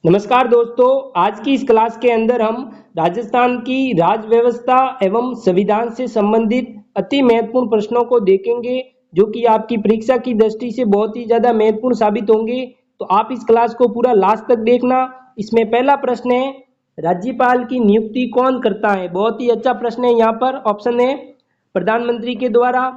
नमस्कार दोस्तों, आज की इस क्लास के अंदर हम राजस्थान की राज व्यवस्था एवं संविधान से संबंधित अति महत्वपूर्ण प्रश्नों को देखेंगे, जो कि आपकी परीक्षा की दृष्टि से बहुत ही ज़्यादा महत्वपूर्ण साबित होंगे। तो आप इस क्लास को पूरा लास्ट तक देखना। इसमें पहला प्रश्न है, राज्यपाल की नियुक्ति कौन करता है? बहुत ही अच्छा प्रश्न है। यहाँ पर ऑप्शन है प्रधानमंत्री के द्वारा,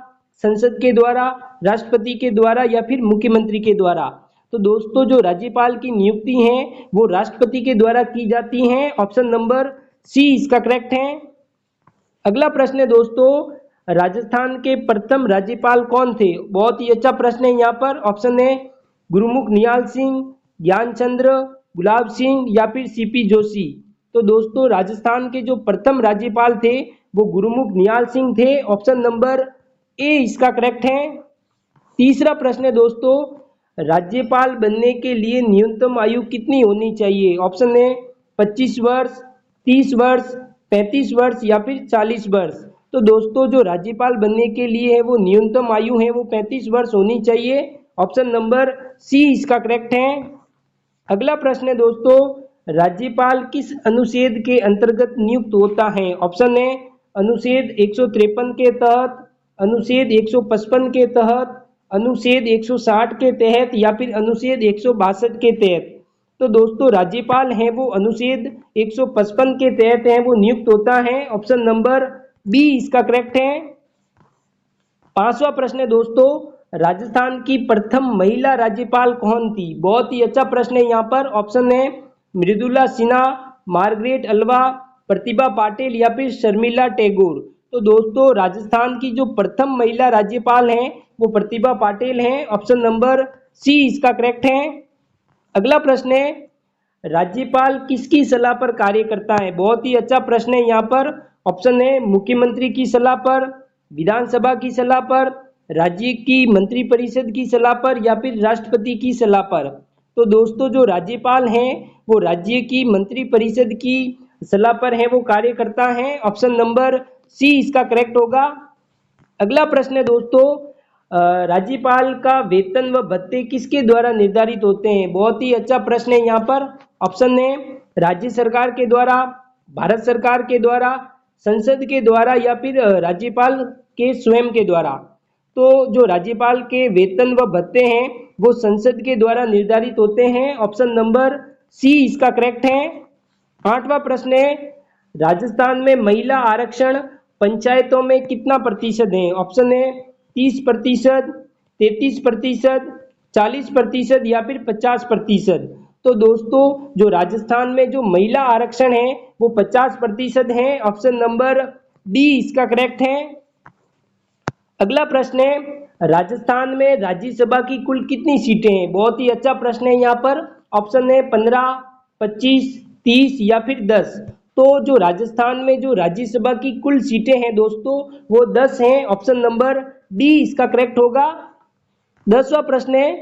संसद के द्वारा, राष्ट्रपति के द्वारा या फिर मुख्यमंत्री के द्वारा। तो दोस्तों, जो राज्यपाल की नियुक्ति है वो राष्ट्रपति के द्वारा की जाती है। ऑप्शन नंबर सी इसका करेक्ट है। अगला प्रश्न है दोस्तों, राजस्थान के प्रथम राज्यपाल कौन थे? बहुत ही अच्छा प्रश्न है। यहाँ पर ऑप्शन है गुरुमुख निहाल सिंह, ज्ञानचंद्र, गुलाब सिंह या फिर सीपी जोशी। तो दोस्तों, राजस्थान के जो प्रथम राज्यपाल थे वो गुरुमुख निहाल सिंह थे। ऑप्शन नंबर ए इसका करेक्ट है। तीसरा प्रश्न है दोस्तों, राज्यपाल बनने के लिए न्यूनतम आयु कितनी होनी चाहिए? ऑप्शन है 25 वर्ष, 30 वर्ष, 35 वर्ष या फिर 40 वर्ष। तो दोस्तों, जो राज्यपाल बनने के लिए है वो न्यूनतम आयु है वो 35 वर्ष होनी चाहिए। ऑप्शन नंबर सी इसका करेक्ट है। अगला प्रश्न है दोस्तों, राज्यपाल किस अनुच्छेद के अंतर्गत नियुक्त होता है? ऑप्शन है अनुच्छेद 153 के तहत, अनुच्छेद 155 के तहत, अनुच्छेद 160 के तहत या फिर अनुच्छेद 162 के तहत। तो दोस्तों, राज्यपाल है वो अनुच्छेद 155 के तहत है वो नियुक्त होता है। ऑप्शन नंबर बी इसका करेक्ट है। पांचवा प्रश्न है दोस्तों, राजस्थान की प्रथम महिला राज्यपाल कौन थी? बहुत ही अच्छा प्रश्न है। यहाँ पर ऑप्शन है मृदुला सिन्हा, मार्गरेट अल्वा, प्रतिभा पाटिल या फिर शर्मिला टैगोर। तो दोस्तों, राजस्थान की जो प्रथम महिला राज्यपाल हैं वो प्रतिभा पाटिल हैं। ऑप्शन नंबर सी इसका करेक्ट है। अगला प्रश्न है, राज्यपाल किसकी सलाह पर कार्य करता है? बहुत ही अच्छा प्रश्न है। यहाँ पर ऑप्शन है मुख्यमंत्री की सलाह पर, विधानसभा की सलाह पर, राज्य की मंत्रिपरिषद की सलाह पर या फिर राष्ट्रपति की सलाह पर। तो दोस्तों, जो राज्यपाल हैं वो राज्य की मंत्रिपरिषद की सलाह पर है वो कार्य करता है। ऑप्शन नंबर सी इसका करेक्ट होगा। अगला प्रश्न है दोस्तों, राज्यपाल का वेतन व भत्ते किसके द्वारा निर्धारित होते हैं? बहुत ही अच्छा प्रश्न है। यहाँ पर ऑप्शन है राज्य सरकार के द्वारा, भारत सरकार के द्वारा, संसद के द्वारा या फिर राज्यपाल के स्वयं के द्वारा। तो जो राज्यपाल के वेतन व भत्ते हैं वो संसद के द्वारा निर्धारित होते हैं। ऑप्शन नंबर सी इसका करेक्ट है। आठवां प्रश्न है, राजस्थान में महिला आरक्षण पंचायतों में कितना प्रतिशत है? ऑप्शन है 30%, 33%, 40% या फिर 50%। तो दोस्तों, जो राजस्थान में जो महिला आरक्षण है वो 50% है। ऑप्शन नंबर डी इसका करेक्ट है। अगला प्रश्न है, राजस्थान में राज्यसभा की कुल कितनी सीटें हैं? बहुत ही अच्छा प्रश्न है। यहाँ पर ऑप्शन है 15, 25, 30 या फिर 10। तो जो राजस्थान में जो राज्यसभा की कुल सीटें हैं दोस्तों वो 10 हैं। ऑप्शन नंबर डी इसका करेक्ट होगा। 10वां प्रश्न है,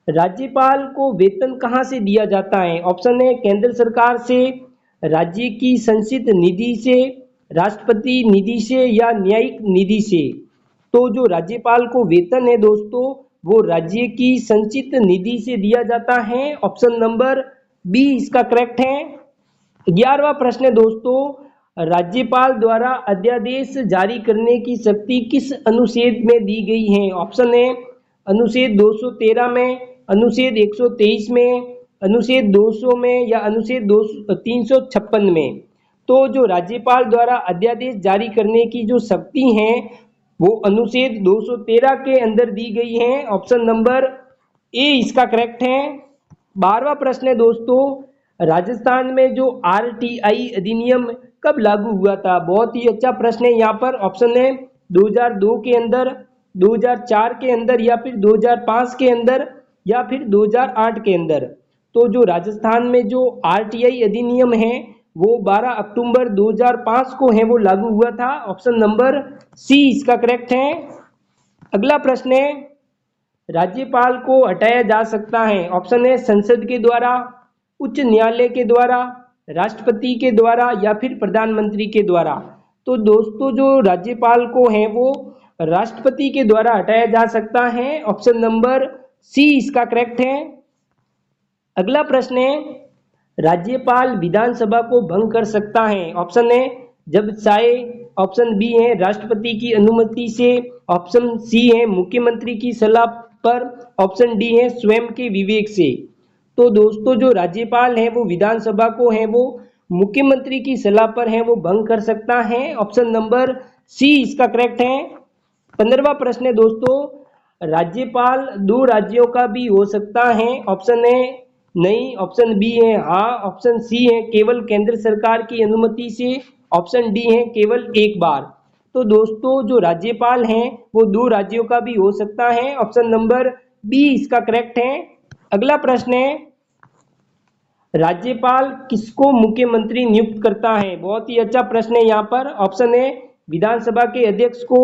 राज्यपाल को वेतन कहाँ से दिया जाता है? ऑप्शन है केंद्र सरकार से, राज्य की संचित निधि से, राष्ट्रपति निधि से या न्यायिक निधि से। तो जो राज्यपाल को वेतन है दोस्तों वो राज्य की संचित निधि से दिया जाता है। ऑप्शन नंबर बी इसका करेक्ट है। 11वां प्रश्न है दोस्तों, राज्यपाल द्वारा अध्यादेश जारी करने की शक्ति किस अनुच्छेद में दी गई है? ऑप्शन है अनुच्छेद 213 में, अनुच्छेद 123 में, अनुच्छेद 200 में या अनुच्छेद 356 में। तो जो राज्यपाल द्वारा अध्यादेश जारी करने की जो शक्ति है वो अनुच्छेद 213 के अंदर दी गई है। ऑप्शन नंबर ए इसका करेक्ट है। 12वां प्रश्न है दोस्तों, राजस्थान में जो आरटीआई अधिनियम कब लागू हुआ था? बहुत ही अच्छा प्रश्न है। यहाँ पर ऑप्शन है 2002 के अंदर, 2004 के अंदर या फिर 2005 के अंदर या फिर 2008 के अंदर। तो जो राजस्थान में जो आरटीआई अधिनियम है वो 12 अक्टूबर 2005 को है वो लागू हुआ था। ऑप्शन नंबर सी इसका करेक्ट है। अगला प्रश्न है, राज्यपाल को हटाया जा सकता है? ऑप्शन है संसद के द्वारा, उच्च न्यायालय के द्वारा, राष्ट्रपति के द्वारा या फिर प्रधानमंत्री के द्वारा। तो दोस्तों, जो राज्यपाल को है वो राष्ट्रपति के द्वारा हटाया जा सकता है। ऑप्शन नंबर सी इसका करेक्ट है। अगला प्रश्न है, राज्यपाल विधानसभा को भंग कर सकता है? ऑप्शन ए जब चाहे, ऑप्शन बी है राष्ट्रपति की अनुमति से, ऑप्शन सी है मुख्यमंत्री की सलाह पर, ऑप्शन डी है स्वयं के विवेक से। तो दोस्तों जो राज्यपाल है वो विधानसभा को है वो मुख्यमंत्री की सलाह पर है वो भंग कर सकता है। ऑप्शन नंबर सी इसका करेक्ट है। 15वां प्रश्न है दोस्तों, राज्यपाल दो राज्यों का भी हो सकता है? ऑप्शन ए नहीं, ऑप्शन बी है हाँ, ऑप्शन सी है केवल केंद्र सरकार की अनुमति से, ऑप्शन डी है केवल एक बार। तो दोस्तों जो राज्यपाल हैं वो दो राज्यों का भी हो सकता है। ऑप्शन नंबर बी इसका करेक्ट है। अगला प्रश्न है, राज्यपाल किसको मुख्यमंत्री नियुक्त करता है? बहुत ही अच्छा प्रश्न है यहाँ पर। ऑप्शन ए विधानसभा के अध्यक्ष को,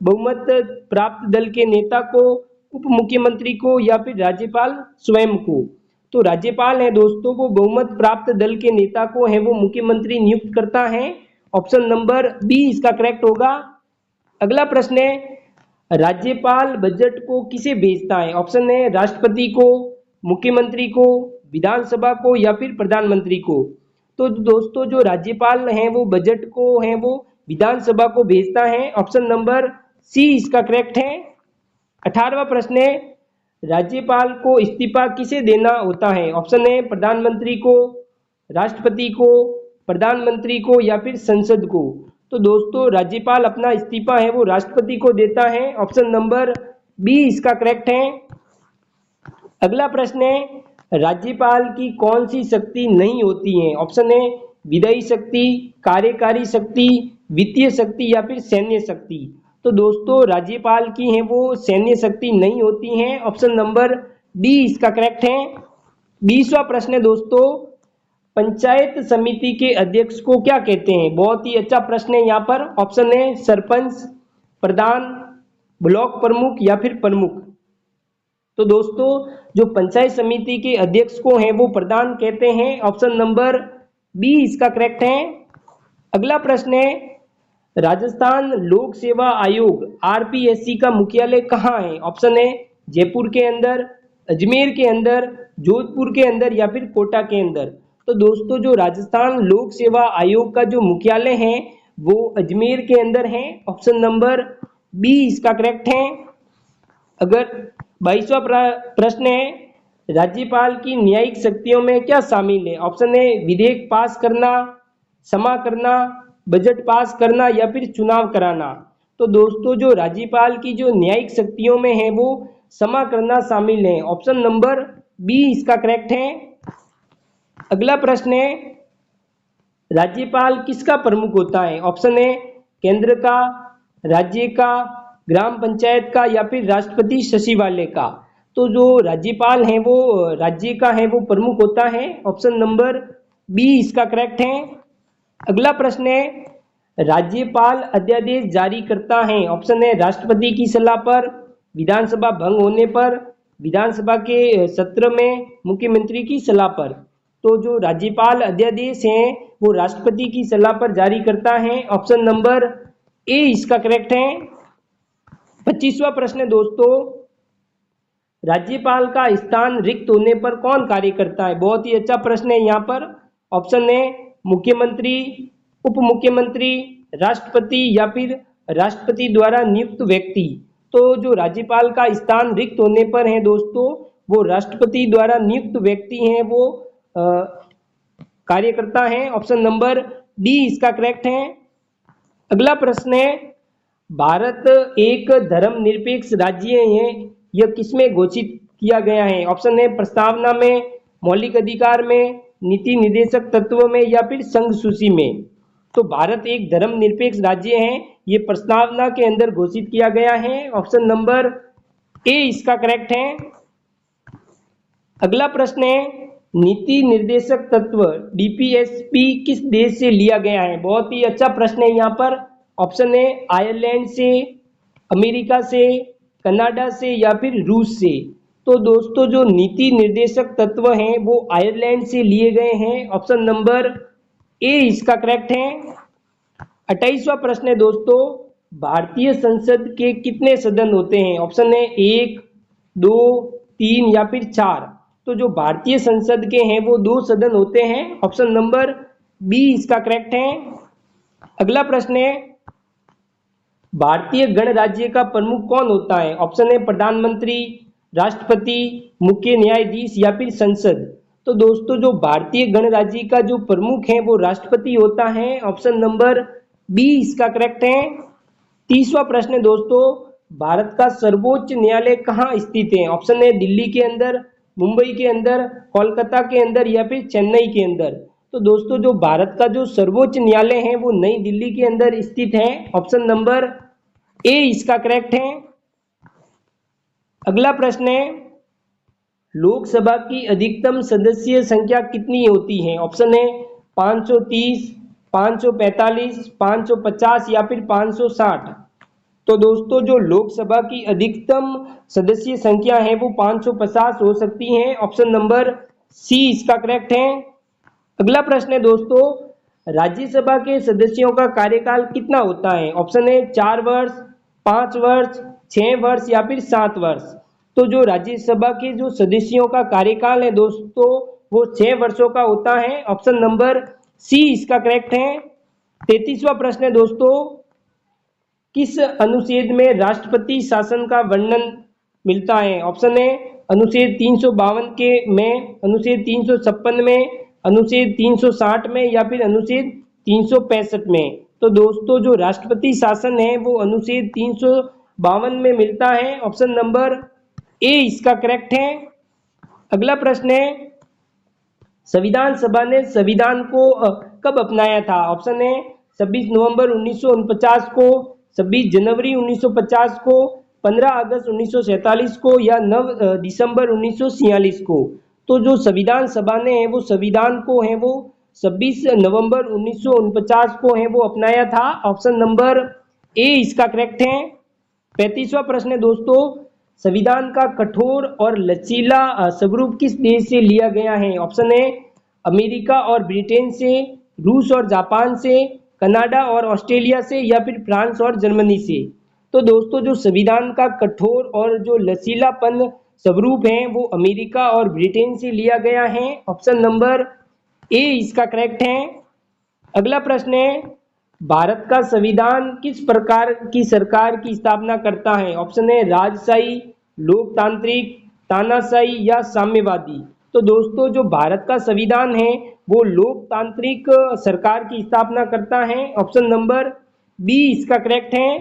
बहुमत प्राप्त दल के नेता को, उप मुख्यमंत्री को, या फिर राज्यपाल स्वयं को। तो राज्यपाल है दोस्तों वो बहुमत प्राप्त दल के नेता को है वो मुख्यमंत्री नियुक्त करता है। ऑप्शन नंबर बी इसका करेक्ट होगा। अगला प्रश्न है, राज्यपाल बजट को किसे भेजता है? ऑप्शन है राष्ट्रपति को, मुख्यमंत्री को, विधानसभा को, या फिर प्रधानमंत्री को। तो दोस्तों जो राज्यपाल हैं वो बजट को है वो विधानसभा को भेजता है। ऑप्शन नंबर सी इसका करेक्ट है। 18वां प्रश्न है, राज्यपाल को इस्तीफा किसे देना होता है? ऑप्शन है प्रधानमंत्री को, राष्ट्रपति को, प्रधानमंत्री को, या फिर संसद को। तो दोस्तों राज्यपाल अपना इस्तीफा है वो राष्ट्रपति को देता है। ऑप्शन नंबर बी इसका करेक्ट है। अगला प्रश्न है, राज्यपाल की कौन सी शक्ति नहीं होती है? ऑप्शन है विधायी शक्ति, कार्यकारी शक्ति, वित्तीय शक्ति, या फिर सैन्य शक्ति। तो दोस्तों राज्यपाल की है वो सैन्य शक्ति नहीं होती है। ऑप्शन नंबर डी इसका करेक्ट है। 20वां प्रश्न है दोस्तों, पंचायत समिति के अध्यक्ष को क्या कहते हैं? बहुत ही अच्छा प्रश्न है यहाँ पर। ऑप्शन है सरपंच, प्रधान, ब्लॉक प्रमुख, या फिर प्रमुख। तो दोस्तों जो पंचायत समिति के अध्यक्ष को है वो प्रधान कहते हैं। ऑप्शन नंबर बी इसका करेक्ट है। अगला प्रश्न है, राजस्थान लोक सेवा आयोग आरपीएससी का मुख्यालय कहाँ है? ऑप्शन है जयपुर के अंदर, अजमेर के अंदर, जोधपुर के अंदर, या फिर कोटा के अंदर। तो दोस्तों जो राजस्थान लोक सेवा आयोग का जो मुख्यालय है वो अजमेर के अंदर है। ऑप्शन नंबर बी इसका करेक्ट है। अगर 22वां प्रश्न है, राज्यपाल की न्यायिक शक्तियों में क्या शामिल है? ऑप्शन है विधेयक पास करना, क्षमा करना, बजट पास करना, या फिर चुनाव कराना। तो दोस्तों जो राज्यपाल की जो न्यायिक शक्तियों में है वो क्षमा करना शामिल है। ऑप्शन नंबर बी इसका करेक्ट है। अगला प्रश्न है, राज्यपाल किसका प्रमुख होता है? ऑप्शन है केंद्र का, राज्य का, ग्राम पंचायत का, या फिर राष्ट्रपति सचिवालय का। तो जो राज्यपाल है वो राज्य का है वो प्रमुख होता है। ऑप्शन नंबर बी इसका करेक्ट है। अगला प्रश्न है, राज्यपाल अध्यादेश जारी करता है? ऑप्शन है राष्ट्रपति की सलाह पर, विधानसभा भंग होने पर, विधानसभा के सत्र में, मुख्यमंत्री की सलाह पर। तो जो राज्यपाल अध्यादेश है वो राष्ट्रपति की सलाह पर जारी करता है। ऑप्शन नंबर ए इसका करेक्ट है। 25वां प्रश्न है दोस्तों, राज्यपाल का स्थान रिक्त होने पर कौन कार्य करता है? बहुत ही अच्छा प्रश्न है यहाँ पर। ऑप्शन है मुख्यमंत्री, उप मुख्यमंत्री, राष्ट्रपति, या फिर राष्ट्रपति द्वारा नियुक्त व्यक्ति। तो जो राज्यपाल का स्थान रिक्त होने पर है दोस्तों वो राष्ट्रपति द्वारा नियुक्त व्यक्ति हैं वो कार्य करता है। ऑप्शन नंबर डी इसका करेक्ट है। अगला प्रश्न है, भारत एक धर्मनिरपेक्ष राज्य है, यह किसमें घोषित किया गया है? ऑप्शन है प्रस्तावना में, मौलिक अधिकार में, नीति निर्देशक तत्व में, या फिर संघ सूची में। तो भारत एक धर्मनिरपेक्ष राज्य है, ये प्रस्तावना के अंदर घोषित किया गया है। ऑप्शन नंबर ए इसका करेक्ट है। अगला प्रश्न है, नीति निर्देशक तत्व डीपीएसपी किस देश से लिया गया है? बहुत ही अच्छा प्रश्न है यहाँ पर। ऑप्शन है आयरलैंड से, अमेरिका से, कनाडा से, या फिर रूस से। तो दोस्तों जो नीति निर्देशक तत्व हैं वो आयरलैंड से लिए गए हैं। ऑप्शन नंबर ए इसका करेक्ट है। 28वां प्रश्न है दोस्तों, भारतीय संसद के कितने सदन होते हैं? ऑप्शन है 1, 2, 3, या फिर 4। तो जो भारतीय संसद के हैं वो 2 सदन होते हैं। ऑप्शन नंबर बी इसका करेक्ट है। अगला प्रश्न है, भारतीय गणराज्य का प्रमुख कौन होता है? ऑप्शन है प्रधानमंत्री, राष्ट्रपति, मुख्य न्यायाधीश या फिर संसद। तो दोस्तों जो भारतीय गणराज्य का जो प्रमुख है वो राष्ट्रपति होता है। ऑप्शन नंबर बी इसका करेक्ट है। 30वां प्रश्न है दोस्तों, भारत का सर्वोच्च न्यायालय कहाँ स्थित है? ऑप्शन है दिल्ली के अंदर, मुंबई के अंदर, कोलकाता के अंदर या फिर चेन्नई के अंदर। तो दोस्तों जो भारत का जो सर्वोच्च न्यायालय है वो नई दिल्ली के अंदर स्थित है। ऑप्शन नंबर ए इसका करेक्ट है। अगला प्रश्न है, लोकसभा की अधिकतम सदस्य संख्या कितनी होती है? ऑप्शन है 530, 545, 550 या फिर 560। तो दोस्तों जो लोकसभा की अधिकतम सदस्य संख्या है वो 550 हो सकती है। ऑप्शन नंबर सी इसका करेक्ट है। अगला प्रश्न है दोस्तों, राज्यसभा के सदस्यों का कार्यकाल कितना होता है? ऑप्शन है 4 वर्ष, 5 वर्ष, 6 वर्ष या फिर 7 वर्ष। तो जो राज्यसभा के जो सदस्यों का कार्यकाल है दोस्तों वो 6 वर्षों का होता है। ऑप्शन नंबर सी इसका करेक्ट है। 33वां प्रश्न है दोस्तों, किस अनुच्छेद में राष्ट्रपति शासन का वर्णन मिलता है? ऑप्शन है अनुच्छेद 352 के में, अनुच्छेद 356 में, अनुच्छेद 360 में या फिर अनुच्छेद 365 में। तो दोस्तों जो राष्ट्रपति शासन है वो अनुच्छेद 352 में मिलता है। ऑप्शन नंबर ए इसका करेक्ट है। अगला प्रश्न है, संविधान सभा ने संविधान को कब अपनाया था? ऑप्शन है 26 नवंबर 1949 को, 26 जनवरी 1950 को, 15 अगस्त 1947 को या 9 दिसंबर 1946 को। तो जो संविधान सभा ने है वो संविधान को है वो 26 नवंबर 1949 को है वो अपनाया था। ऑप्शन नंबर ए इसका करेक्ट है। 35वां प्रश्न है दोस्तों, संविधान का कठोर और लचीला स्वरूप किस देश से लिया गया है? ऑप्शन है अमेरिका और ब्रिटेन से, रूस और जापान से, कनाडा और ऑस्ट्रेलिया से या फिर फ्रांस और जर्मनी से। तो दोस्तों जो संविधान का कठोर और जो लचीलापन स्वरूप है वो अमेरिका और ब्रिटेन से लिया गया है। ऑप्शन नंबर ए इसका करेक्ट है। अगला प्रश्न है, भारत का संविधान किस प्रकार की सरकार की स्थापना करता है? ऑप्शन है राजशाही, लोकतांत्रिक, तानाशाही या साम्यवादी। तो दोस्तों जो भारत का संविधान है वो लोकतांत्रिक सरकार की स्थापना करता है। ऑप्शन नंबर बी इसका करेक्ट है।